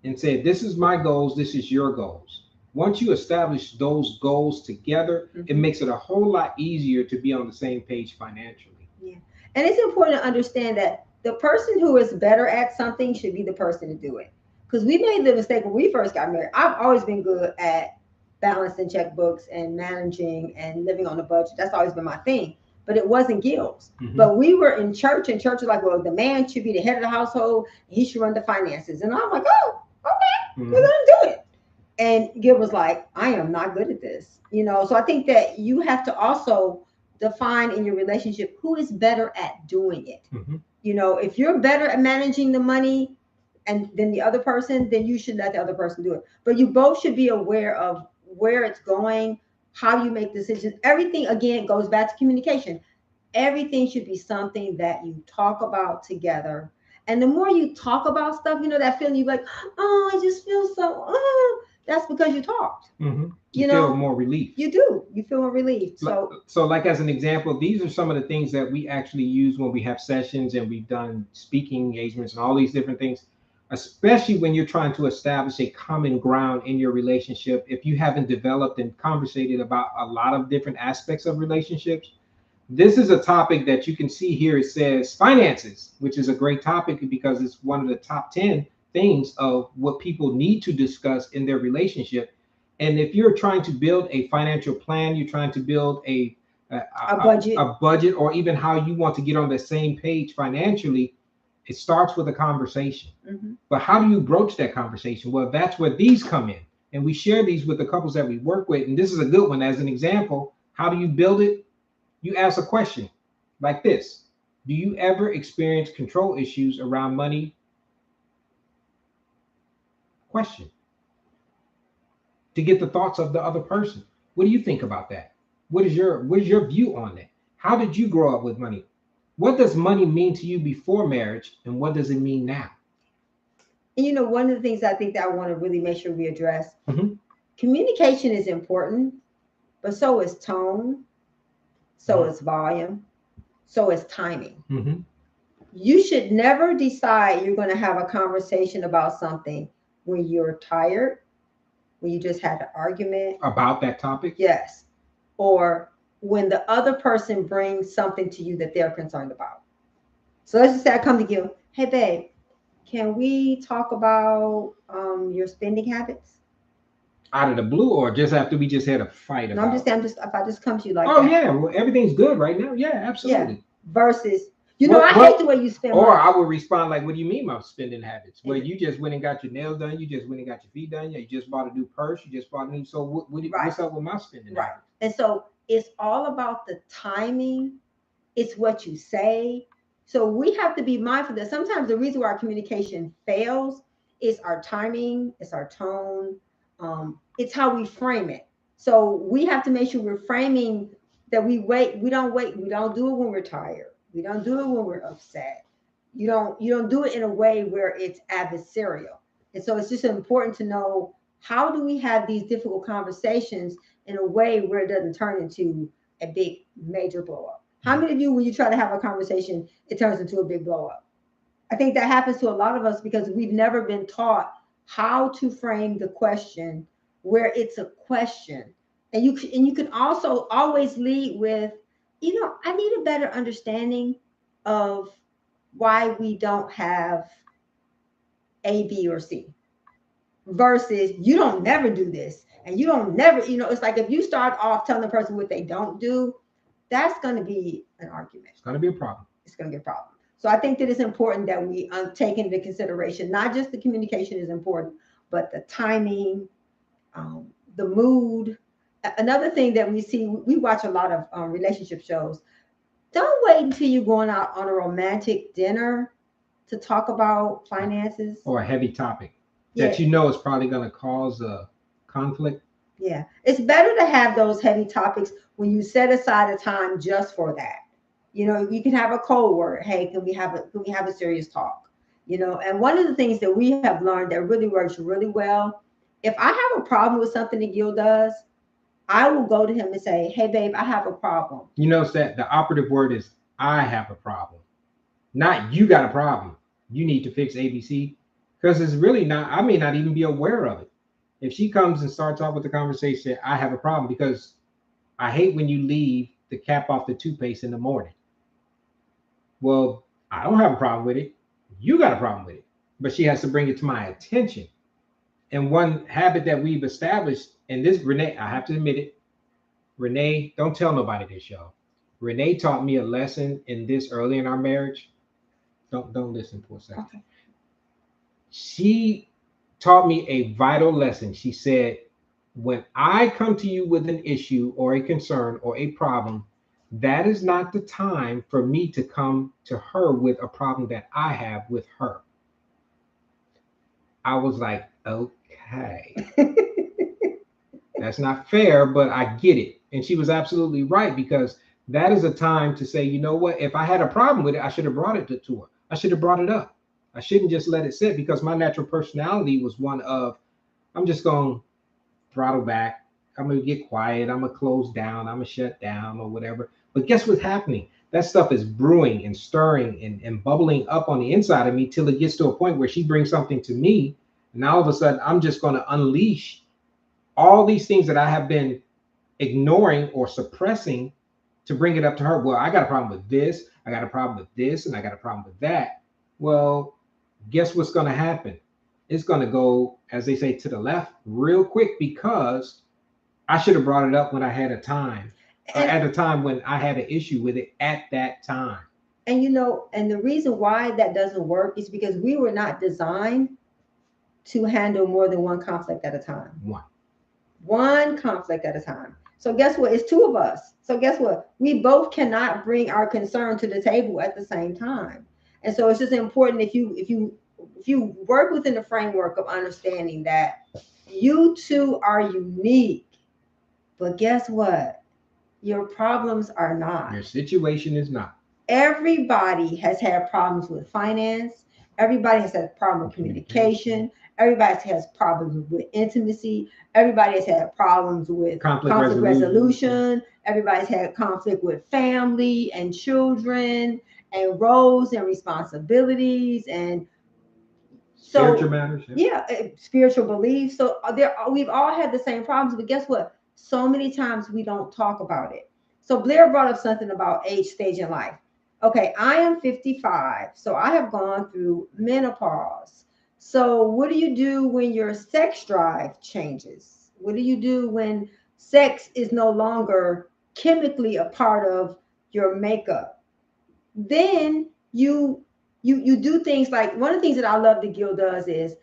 S1: it and said, this is my goals, this is your goals. Once you establish those goals together, it
S2: Mhm.
S1: makes it a whole lot easier to be on the same page financially.
S2: Yeah. And it's important to understand that the person who is better at something should be the person to do it. Because we made the mistake when we first got married. I've always been good at balancing checkbooks and managing and living on a budget. That's always been my thing. But it wasn't Gil's.
S1: Mm-hmm.
S2: But we were in church, and church was like, well, the man should be the head of the household. He should run the finances. And I'm like, oh, okay, we're
S1: Mm-hmm.
S2: going to do it. And Gil was like, I am not good at this. So I think that you have to also define in your relationship who is better at doing it.
S1: Mm-hmm.
S2: If you're better at managing the money and than the other person, then you should let the other person do it. But you both should be aware of where it's going, how you make decisions. Everything again goes back to communication. Everything should be something that you talk about together. And the more you talk about stuff, that feeling you're like, oh, I just feel so, that's because you talked.
S1: Mm-hmm. You
S2: You
S1: feel
S2: know,
S1: more relief.
S2: you do. You feel relieved.
S1: So like as an example, these are some of the things that we actually use when we have sessions and we've done speaking engagements and all these different things, especially when you're trying to establish a common ground in your relationship. If you haven't developed and conversated about a lot of different aspects of relationships, this is a topic that you can see here. It says finances, which is a great topic because it's one of the top 10 things of what people need to discuss in their relationship. And if you're trying to build a financial plan, you're trying to build
S2: a budget.
S1: a budget, or even how you want to get on the same page financially, it starts with a conversation.
S2: Mhm.
S1: But how do you broach that conversation? Well, that's where these come in. And we share these with the couples that we work with. And this is a good one as an example. How do you build it? You ask a question like this: do you ever experience control issues around money? Question, to get the thoughts of the other person. What do you think about that? What is your view on that? How did you grow up with money? What does money mean to you before marriage, and what does it mean now?
S2: And one of the things I think that I want to really make sure we address,
S1: Mm-hmm.
S2: communication is important, but so is tone, so is volume, so is timing.
S1: Mm-hmm.
S2: You should never decide you're going to have a conversation about something when you're tired, when you just had an argument.
S1: About that topic.
S2: Yes. Or when the other person brings something to you that they're concerned about. So let's just say I come to you, hey babe, can we talk about your spending habits?
S1: Out of the blue, or just after we just had a fight
S2: No, I'm just
S1: about?
S2: saying, I'm just if I just come to you like
S1: Oh
S2: that.
S1: yeah, well, everything's good right now. Yeah,
S2: Yeah.
S1: absolutely.
S2: Versus, I hate
S1: What?
S2: the way you spend
S1: Or
S2: money.
S1: I would respond like, "What do you mean my spending habits? Well,
S2: And
S1: you just went and got your nails done. You just went and got your feet done. You just bought a new purse. You just bought a new. So
S2: right,
S1: what's up with my spending
S2: right.
S1: habits?
S2: And so it's all about the timing. It's what you say. So we have to be mindful that sometimes the reason why our communication fails is our timing, it's our tone, it's how we frame it. So we have to make sure we're framing that wait, we don't do it when we're tired. We don't do it when we're upset. You don't do it in a way where it's adversarial. And so it's just important to know, how do we have these difficult conversations in a way where it doesn't turn into a big major blow up. How many of you, when you try to have a conversation, it turns into a big blow up? I think that happens to a lot of us because we've never been taught how to frame the question where it's a question. And you can also always lead with, I need a better understanding of why we don't have A, B, or C, versus you don't never do this and you don't never, it's like if you start off telling the person what they don't do, that's going to be an argument.
S1: It's gonna be a problem.
S2: It's going to be a problem. So I think that it's important that we take into consideration not just the communication is important, but the timing, the mood. Another thing that we see, we watch a lot of relationship shows. Don't wait until you're going out on a romantic dinner to talk about finances.
S1: Or a heavy topic
S2: Yeah,
S1: that you know is probably gonna cause a conflict.
S2: yeah. It's better to have those heavy topics when you set aside a time just for that. You can have a code word. Hey, can we have a serious talk? And one of the things that we have learned that really works really well, if I have a problem with something that Gil does, I will go to him and say, hey babe, I have a problem.
S1: You notice that the operative word is I have a problem, not you got a problem. You need to fix ABC, because it's really not. I may not even be aware of it. If she comes and starts off with the conversation, I have a problem because I hate when you leave the cap off the toothpaste in the morning. Well, I don't have a problem with it. You got a problem with it. But she has to bring it to my attention. And one habit that we've established, and this Renee, I have to admit it, Renee, don't tell nobody this, y'all. Renee taught me a lesson in this early in our marriage. Don't listen for a second.
S2: Okay.
S1: She taught me a vital lesson. She said, when I come to you with an issue or a concern or a problem, that is not the time for me to come to her with a problem that I have with her. I was like, okay, that's not fair, but I get it. And she was absolutely right, because that is a time to say, you know what, if I had a problem with it, I should have brought it to her. I should have brought it up. I shouldn't just let it sit, because my natural personality was one of, I'm just going to throttle back. I'm going to get quiet. I'm going to close down. I'm going to shut down or whatever. But guess what's happening? That stuff is brewing and stirring and bubbling up on the inside of me till it gets to a point where she brings something to me. And all of a sudden, I'm just going to unleash all these things that I have been ignoring or suppressing to bring it up to her. Well, I got a problem with this. I got a problem with this. And I got a problem with that. Well, guess what's going to happen? It's going to go, as they say, to the left real quick, because I should have brought it up when I had a time,
S2: and
S1: at a time when I had an issue with it at that time.
S2: and the reason why that doesn't work is because we were not designed to handle more than one conflict at a time.
S1: One.
S2: One conflict at a time. So guess what? It's two of us. So guess what? We both cannot bring our concern to the table at the same time. And so it's just important, if you work within the framework of understanding that you two are unique, but guess what? Your problems are not.
S1: Your situation is not.
S2: Everybody has had problems with finance. Everybody has had a problem with communication. Everybody has problems with intimacy. Everybody has had problems with conflict resolution. Everybody's had conflict with family and children and roles and responsibilities and
S1: Spiritual
S2: so
S1: matters.
S2: spiritual beliefs. So we've all had the same problems, but guess what? So many times we don't talk about it. So Blair brought up something about age stage in life. Okay, I am 55, so I have gone through menopause. So what do you do when your sex drive changes? What do you do when sex is no longer chemically a part of your makeup? Then you do things like, one of the things that I love that Gil does is,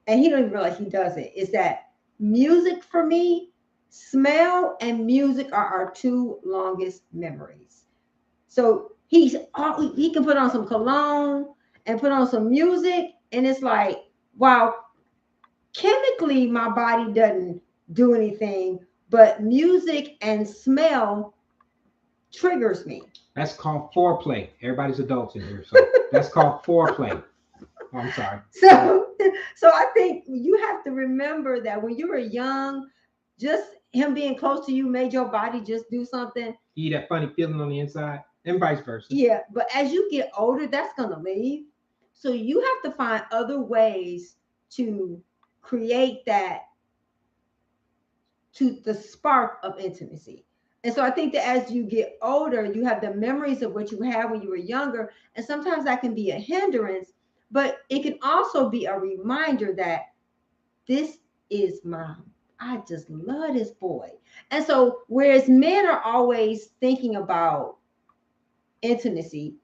S2: and he don't even realize he does it, is that music for me, smell and music are our two longest memories. So he can put on some cologne and put on some music, and it's like, wow, chemically my body doesn't do anything, but music and smell triggers me.
S1: That's called foreplay. Everybody's adults in here, so that's called foreplay. Oh, I'm sorry.
S2: So so I think you have to remember that when you were young, just him being close to you made your body just do something.
S1: You that funny feeling on the inside, and vice versa.
S2: Yeah, but as you get older, that's gonna leave. So you have to find other ways to create that, to the spark of intimacy. And so I think that as you get older, you have the memories of what you had when you were younger. And sometimes that can be a hindrance, but it can also be a reminder that this is mom. I just love this boy. And so, whereas men are always thinking about intimacy,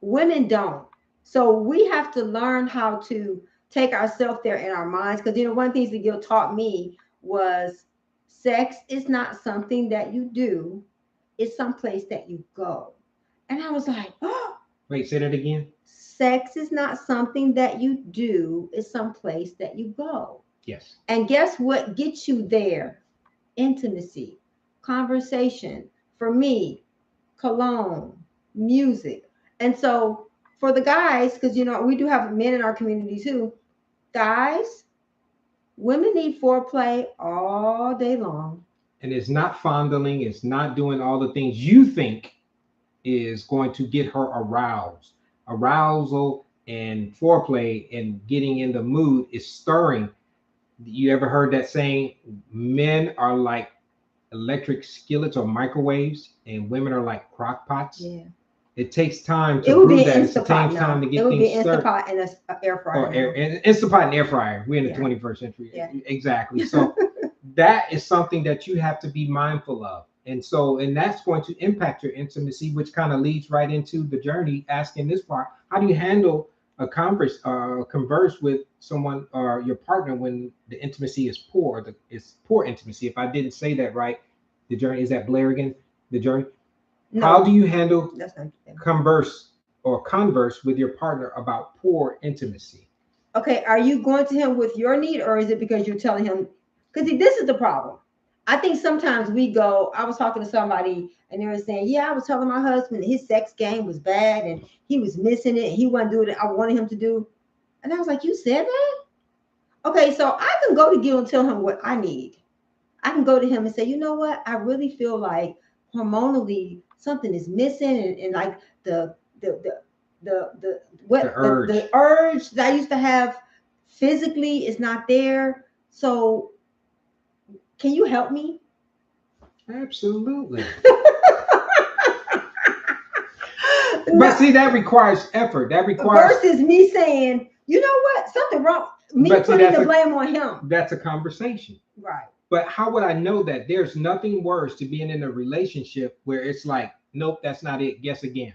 S2: women don't. So we have to learn how to take ourselves there in our minds. Because one of the things that Gil taught me was sex is not something that you do, it's someplace that you go. And I was like, oh,
S1: Wait, say that again.
S2: sex is not something that you do, it's someplace that you go.
S1: Yes.
S2: And guess what gets you there? Intimacy, conversation. For me, cologne, music. And so for the guys, because we do have men in our community too, guys, women need foreplay all day long.
S1: And it's not fondling, it's not doing all the things you think is going to get her aroused. Arousal and foreplay and getting in the mood is stirring. You ever heard that saying, men are like electric skillets or microwaves, and women are like crock pots?
S2: Yeah.
S1: It takes time
S2: It
S1: to
S2: would be
S1: brew
S2: an
S1: that. It
S2: Instapot
S1: takes
S2: now.
S1: time to
S2: It
S1: get
S2: would be
S1: things
S2: an
S1: stirred.
S2: Instapot and an air fryer.
S1: Or
S2: now.
S1: Instapot and air fryer. We're in the
S2: Yeah.
S1: 21st century.
S2: Yeah.
S1: Exactly. So that is something that you have to be mindful of. And that's going to impact your intimacy, which kind of leads right into the journey, asking this part: how do you handle a converse with someone or your partner when the intimacy is poor? It's poor intimacy. If I didn't say that right, the journey is that Blair again. The journey.
S2: No,
S1: How do you handle
S2: that's not
S1: converse with your partner about poor intimacy?
S2: okay. Are you going to him with your need, or is it because you're telling him? Because this is the problem. I think sometimes we go. I was talking to somebody, and they were saying, "Yeah, I was telling my husband that his sex game was bad, and he was missing it. And he wasn't doing it I wanted him to do." And I was like, "You said that? Okay, so I can go to Gil and tell him what I need. I can go to him and say, you know what? I really feel like hormonally something is missing, and like the
S1: The
S2: what
S1: urge.
S2: the urge that I used to have physically is not there. So can you help me?"
S1: Absolutely.
S2: No,
S1: But see, that requires effort. That requires.
S2: versus me saying, you know what, something wrong. Me
S1: But see,
S2: putting the blame on him.
S1: that's a conversation.
S2: Right.
S1: But how would I know that? There's nothing worse to being in a relationship where it's like, nope, that's not it. Guess again.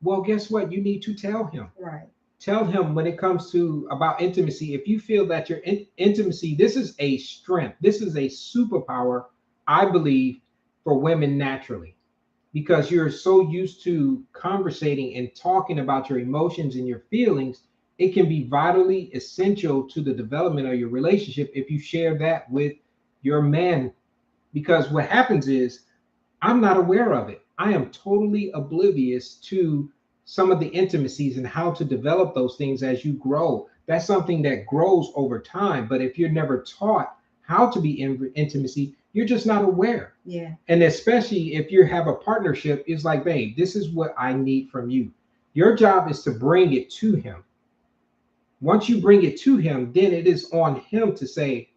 S1: Well, guess what? You need to tell him.
S2: Right.
S1: Tell him when it comes to about intimacy. If you feel that your intimacy, this is a strength. This is a superpower, I believe, for women naturally, because you're so used to conversating and talking about your emotions and your feelings. It can be vitally essential to the development of your relationship if you share that with your man. Because what happens is, I'm not aware of it. I am totally oblivious to some of the intimacies and how to develop those things as you grow. That's something that grows over time. But if you're never taught how to be in intimacy, you're just not aware.
S2: Yeah.
S1: And especially if you have a partnership, it's like, babe, this is what I need from you. Your job is to bring it to him. Once you bring it to him, then it is on him to say,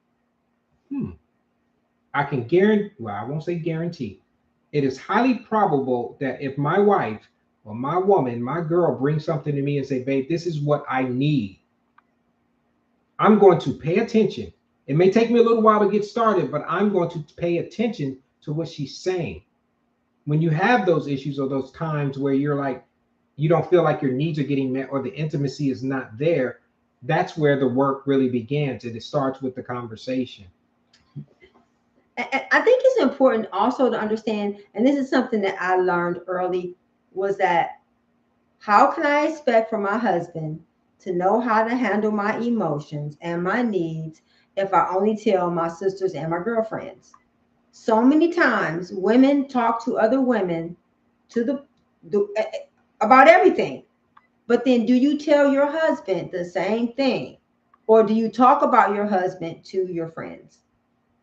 S1: I can guarantee, well, I won't say guarantee. It is highly probable that if my wife or my woman, my girl brings something to me and say, babe, this is what I need, I'm going to pay attention. It may take me a little while to get started, but I'm going to pay attention to what she's saying. When you have those issues or those times where you're like, you don't feel like your needs are getting met or the intimacy is not there, that's where the work really begins. And it starts with the conversation.
S2: I think it's important also to understand, and this is something that I learned early, was that how can I expect from my husband to know how to handle my emotions and my needs if I only tell my sisters and my girlfriends? So many times women talk to other women to the about everything. But then do you tell your husband the same thing? Or do you talk about your husband to your friends?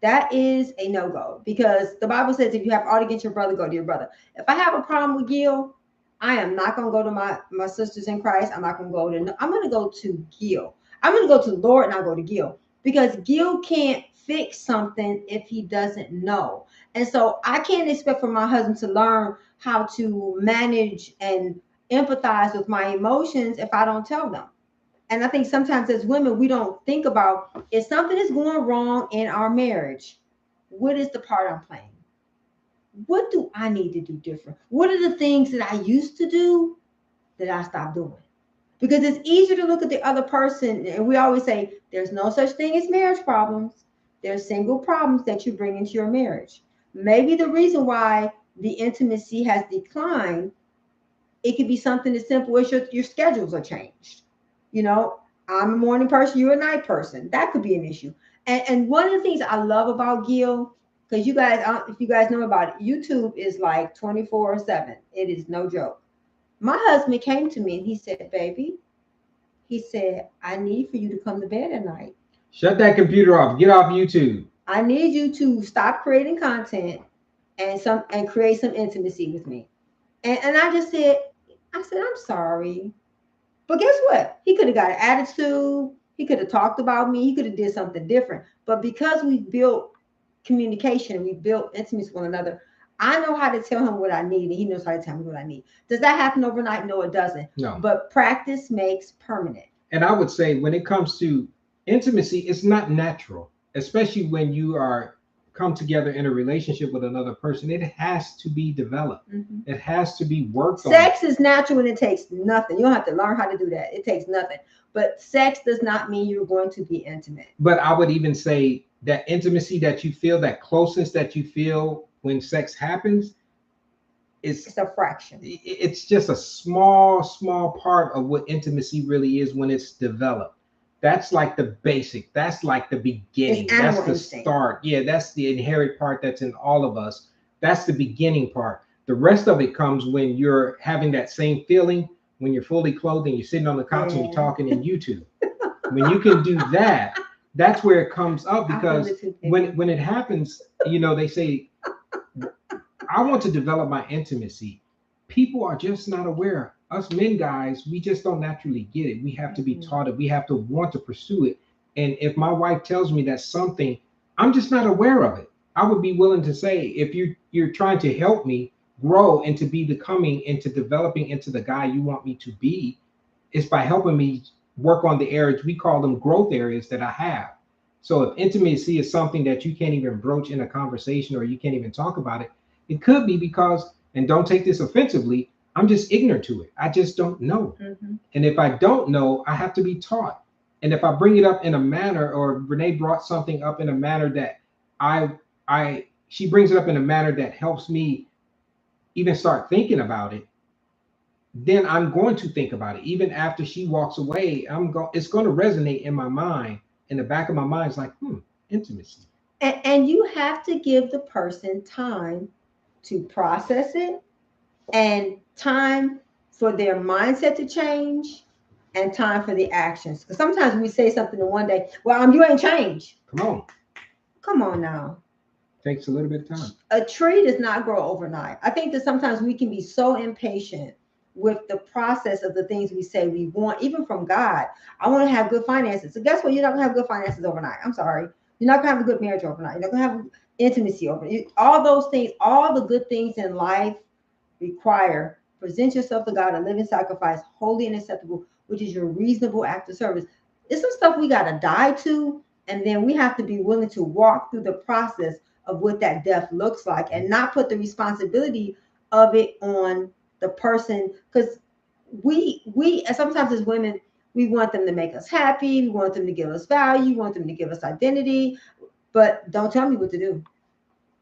S2: That is a no-go, because the Bible says if you have ought against your brother, go to your brother. If I have a problem with Gil, I am not gonna go to my sisters in Christ. I'm not gonna go to, I'm gonna go to Gil. I'm gonna go to the Lord and I'll go to Gil, because Gil can't fix something if he doesn't know. And so I can't expect for my husband to learn how to manage and empathize with my emotions if I don't tell them. And I think sometimes as women, we don't think about, if something is going wrong in our marriage, what is the part I'm playing? What do I need to do different? What are the things that I used to do that I stopped doing? Because it's easier to look at the other person, and we always say there's no such thing as marriage problems. There's single problems that you bring into your marriage. Maybe the reason why the intimacy has declined, it could be something as simple as your schedules are changed. You know, I'm a morning person, you're a night person. That could be an issue. And one of the things I love about Gil, because you guys, if you guys know about it, YouTube is like 24/7. It is no joke. My husband came to me and he said, baby, he said, I need for you to come to bed at night.
S1: Shut that computer off. Get off YouTube.
S2: I need you to stop creating content and create some intimacy with me. And I just said, I said, I'm sorry. But guess what? He could have got an attitude. He could have talked about me. He could have did something different. But because we built communication, we built intimacy with one another, I know how to tell him what I need, and he knows how to tell me what I need. Does that happen overnight? No, it doesn't.
S1: No.
S2: But practice makes permanent.
S1: And I would say when it comes to intimacy, it's not natural, especially when you are come together in a relationship with another person. It has to be developed.
S2: Mm-hmm.
S1: It has to be worked on.
S2: Sex is natural and it takes nothing. You don't have to learn how to do that. It takes nothing. But sex does not mean you're going to be intimate.
S1: But I would even say that intimacy that you feel, that closeness that you feel when sex happens,
S2: It's a fraction.
S1: It's just a small part of what intimacy really is when it's developed. That's like the basic. That's like the beginning. That's the start. Yeah, that's the inherent part that's in all of us. That's the beginning part. The rest of it comes when you're having that same feeling when you're fully clothed and you're sitting on the couch and you're talking in YouTube. When you can do that, that's where it comes up, because when it happens, they say, I want to develop my intimacy. People are just not aware. Us men guys, we just don't naturally get it. We have to be taught it. We have to want to pursue it. And if my wife tells me that's something, I'm just not aware of it. I would be willing to say, if you're trying to help me grow into becoming into developing into the guy you want me to be, it's by helping me work on the areas, we call them growth areas, that I have. So if intimacy is something that you can't even broach in a conversation, or you can't even talk about it, it could be because, and don't take this offensively, I'm just ignorant to it. I just don't know.
S2: Mm-hmm.
S1: And if I don't know, I have to be taught. And if I bring it up in a manner, or Renee brought something up in a manner that she brings it up in a manner that helps me even start thinking about it, then I'm going to think about it. Even after she walks away, it's going to resonate in my mind. In the back of my mind, it's like, intimacy.
S2: And you have to give the person time to process it, and time for their mindset to change, and time for the actions. Because sometimes we say something in one day, well, you ain't changed. Come on now.
S1: Takes a little bit of time.
S2: A tree does not grow overnight. I think that sometimes we can be so impatient with the process of the things we say we want, even from God. I want to have good finances. So guess what? You're not gonna have good finances overnight. I'm sorry. You're not gonna have a good marriage overnight. You're not gonna have intimacy over it. All those things, all the good things in life require present yourself to God a living sacrifice, holy and acceptable, which is your reasonable act of service. It's some stuff we got to die to, and then we have to be willing to walk through the process of what that death looks like and not put the responsibility of it on the person, because we sometimes as women, we want them to make us happy, we want them to give us value, we want them to give us identity, but don't tell me what to do.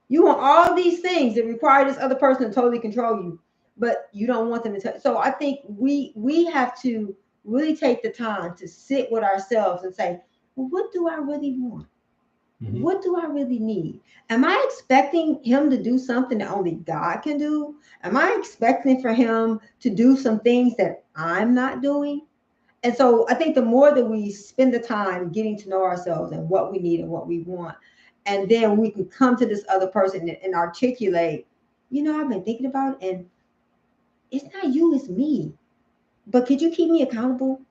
S2: You want all these things that require this other person to totally control you, but you don't want them to tell. So I think we have to really take the time to sit with ourselves and say, well, what do I really want?
S1: Mm-hmm.
S2: What do I really need? Am I expecting him to do something that only God can do? Am I expecting for him to do some things that I'm not doing? And so I think the more that we spend the time getting to know ourselves and what we need and what we want, and then we can come to this other person and articulate, I've been thinking about it, and it's not you, it's me. But could you keep me accountable?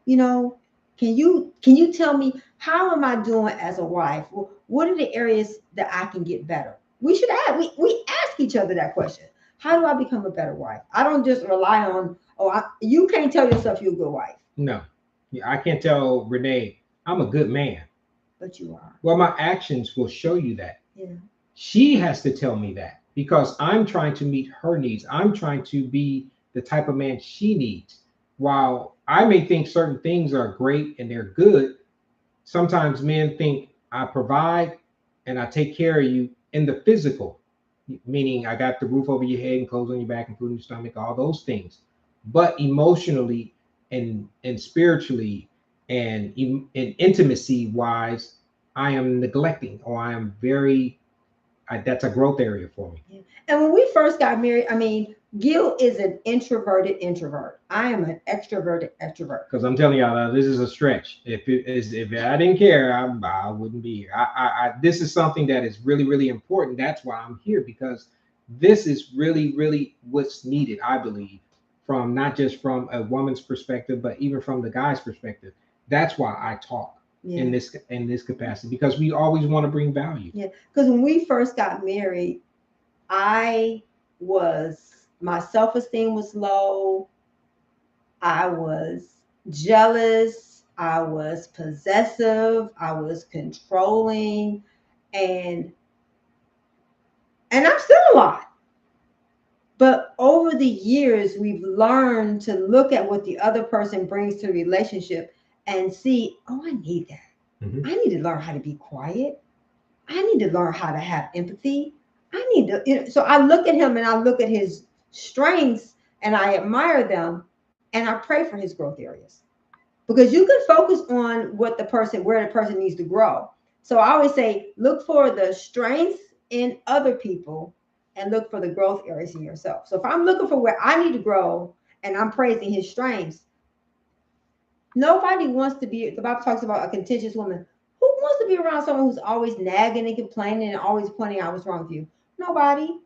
S2: You know, can you tell me, how am I doing as a wife? What are the areas that I can get better? We should ask, we ask each other that question. How do I become a better wife? I don't just rely on, you can't tell yourself you're a good wife.
S1: No, yeah, I can't tell Renee I'm a good man.
S2: But you are.
S1: Well, my actions will show you that.
S2: Yeah.
S1: She has to tell me that because I'm trying to meet her needs. I'm trying to be the type of man she needs. While I may think certain things are great and they're good, sometimes men think I provide and I take care of you in the physical, meaning I got the roof over your head and clothes on your back and food in your stomach, all those things. But emotionally and spiritually and intimacy wise, I am neglecting or I am that's a growth area for me.
S2: Yeah. And when we first got married, I mean, Gil is an introverted introvert. I am an extroverted extrovert.
S1: Because I'm telling y'all, this is a stretch. If I didn't care, I wouldn't be here. This is something that is really really important. That's why I'm here because this is really really what's needed. I believe from not just from a woman's perspective, but even from the guy's perspective. That's why I talk
S2: Yeah.
S1: in this capacity because we always want to bring value.
S2: Yeah. Because when we first got married, I my self esteem was low. I was jealous. I was possessive. I was controlling. And I'm still a lot. But over the years, we've learned to look at what the other person brings to the relationship and see, oh, I need that.
S1: Mm-hmm.
S2: I need to learn how to be quiet. I need to learn how to have empathy. I need to, so I look at him and I look at his strengths and I admire them and I pray for his growth areas, because you can focus on where the person needs to grow. So I always say, look for the strengths in other people and look for the growth areas in yourself. So if I'm looking for where I need to grow and I'm praising his strengths, nobody wants to be, the Bible talks about a contentious woman. Who wants to be around someone who's always nagging and complaining and always pointing out what's wrong with you? Nobody.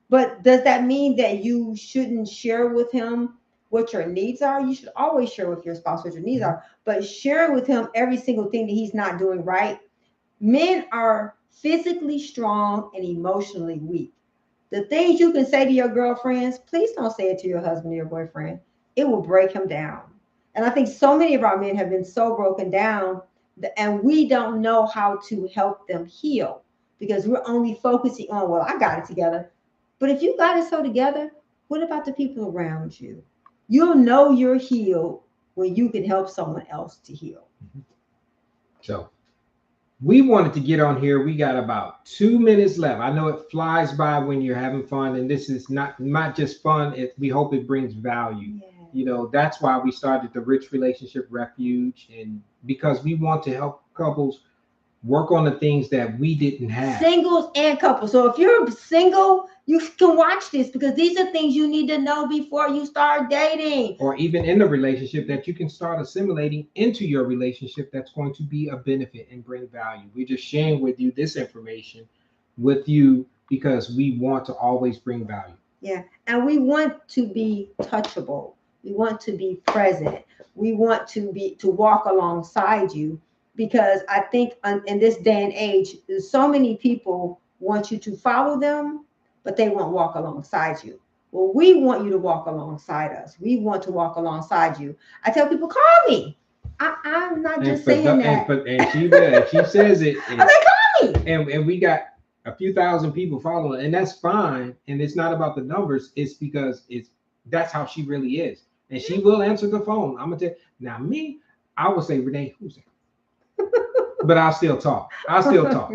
S2: But does that mean that you shouldn't share with him what your needs are? You should always share with your spouse what your needs are, but sharing with him every single thing that he's not doing right. Men are physically strong and emotionally weak. The things you can say to your girlfriends, please don't say it to your husband or your boyfriend. It will break him down. And I think so many of our men have been so broken down and we don't know how to help them heal because we're only focusing on, well, I got it together. But if you got it so together, what about the people around you? You'll know you're healed when you can help someone else to heal.
S1: So we wanted to get on here. We got about 2 minutes left. I know it flies by when you're having fun, and this is not just fun. We hope it brings value.
S2: Yeah.
S1: That's why we started the Rich Relationship Refuge, and because we want to help couples work on the things that we didn't have.
S2: Singles and couples. So if you're single, you can watch this because these are things you need to know before you start dating.
S1: Or even in the relationship that you can start assimilating into your relationship that's going to be a benefit and bring value. We're just sharing with you this information with you because we want to always bring value.
S2: Yeah. And we want to be touchable. We want to be present. We want to walk alongside you. because I think in this day and age, so many people want you to follow them, but they won't walk alongside you. Well, we want you to walk alongside us. We want to walk alongside you. I tell people, call me. I'm not
S1: And
S2: just saying that.
S1: and she will, and she says it.
S2: I say, call me.
S1: And we got a few thousand people following, and that's fine. And it's not about the numbers. It's because that's how she really is, and she will answer the phone. I'm gonna tell you, now me, I would say, Renee, who's that? But I'll still talk. I'll still talk.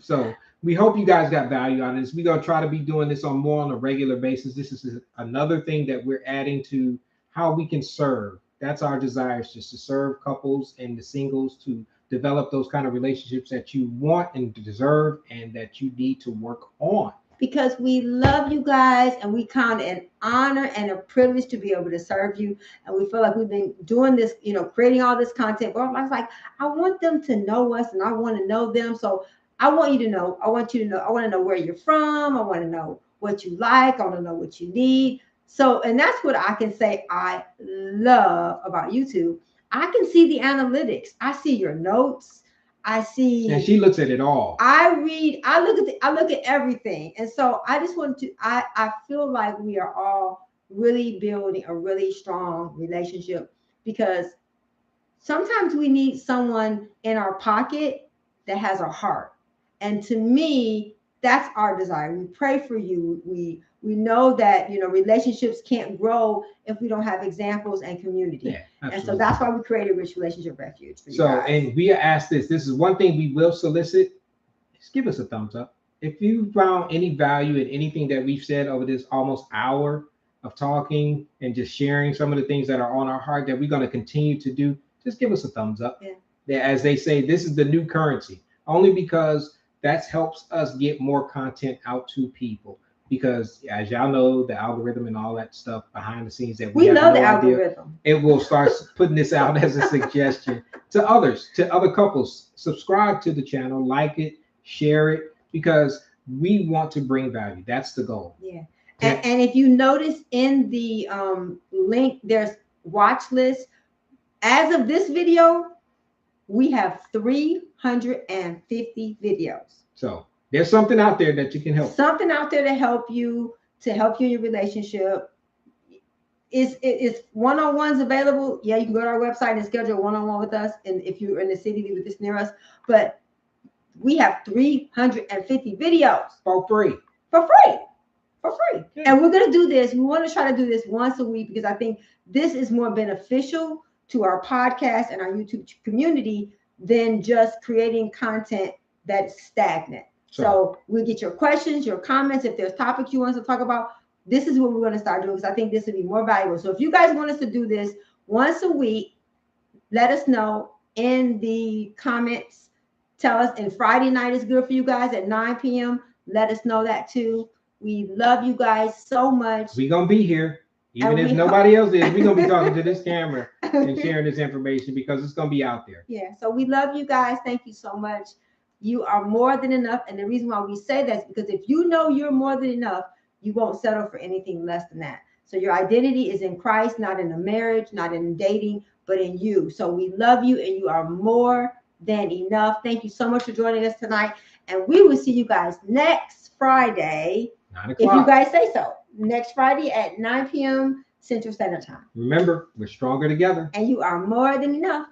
S1: So we hope you guys got value on this. We're gonna try to be doing this more on a regular basis. This is another thing that we're adding to how we can serve. That's our desire, is just to serve couples and the singles, to develop those kind of relationships that you want and deserve and that you need to work on.
S2: Because we love you guys and we count it an honor and a privilege to be able to serve you. And we feel like we've been doing this, creating all this content. But I was like, I want them to know us and I want to know them. So I want you to know. I want you to know. I want to know where you're from. I want to know what you like. I want to know what you need. So, and that's what I can say I love about YouTube. I can see the analytics. I see your notes. I see.
S1: And she looks at it all.
S2: I read. I look at everything, and so I just want to. I feel like we are all really building a really strong relationship, because sometimes we need someone in our pocket that has a heart, and to me, that's our desire. We pray for you. We know that relationships can't grow if we don't have examples and community.
S1: Yeah,
S2: and so that's why we created Rich Relationship Refuge for you guys.
S1: And we asked this is one thing we will solicit. Just give us a thumbs up if you found any value in anything that we've said over this almost hour of talking and just sharing some of the things that are on our heart that we're going to continue to do. Just give us a thumbs up. Yeah. As they say, this is the new currency, only because that helps us get more content out to people. Because as y'all know, the algorithm and all that stuff behind the scenes that
S2: we love the algorithm.
S1: It will start putting this out as a suggestion to others, to other couples. Subscribe to the channel, like it, share it, because we want to bring value. That's the goal.
S2: Yeah. And if you notice in the link, there's watch list. As of this video, we have 350 videos.
S1: So there's something out there that you can help.
S2: Something out there to help you in your relationship. Is one-on-ones available? Yeah, you can go to our website and schedule a one-on-one with us. And if you're in the city with this near us, but we have 350 videos
S1: for free.
S2: Yeah. And we're going to do this. We want to try to do this once a week, because I think this is more beneficial to our podcast and our YouTube community than just creating content that's stagnant. So we'll get your questions, your comments. If there's topics you want us to talk about, this is what we're going to start doing, because I think this would be more valuable. So if you guys want us to do this once a week, let us know in the comments. Tell us, and Friday night is good for you guys at 9 p.m. Let us know that too. We love you guys so much.
S1: We're going to be here. Even if nobody else is, we're going to be talking to this camera and sharing this information, because it's going to be out there.
S2: Yeah. So we love you guys. Thank you so much. You are more than enough. And the reason why we say that is because if you know you're more than enough, you won't settle for anything less than that. So your identity is in Christ, not in a marriage, not in dating, but in you. So we love you, and you are more than enough. Thank you so much for joining us tonight. And we will see you guys next Friday,
S1: 9 o'clock.
S2: if you guys say so. Next Friday at 9 p.m. Central Standard Time.
S1: Remember, we're stronger together.
S2: And you are more than enough.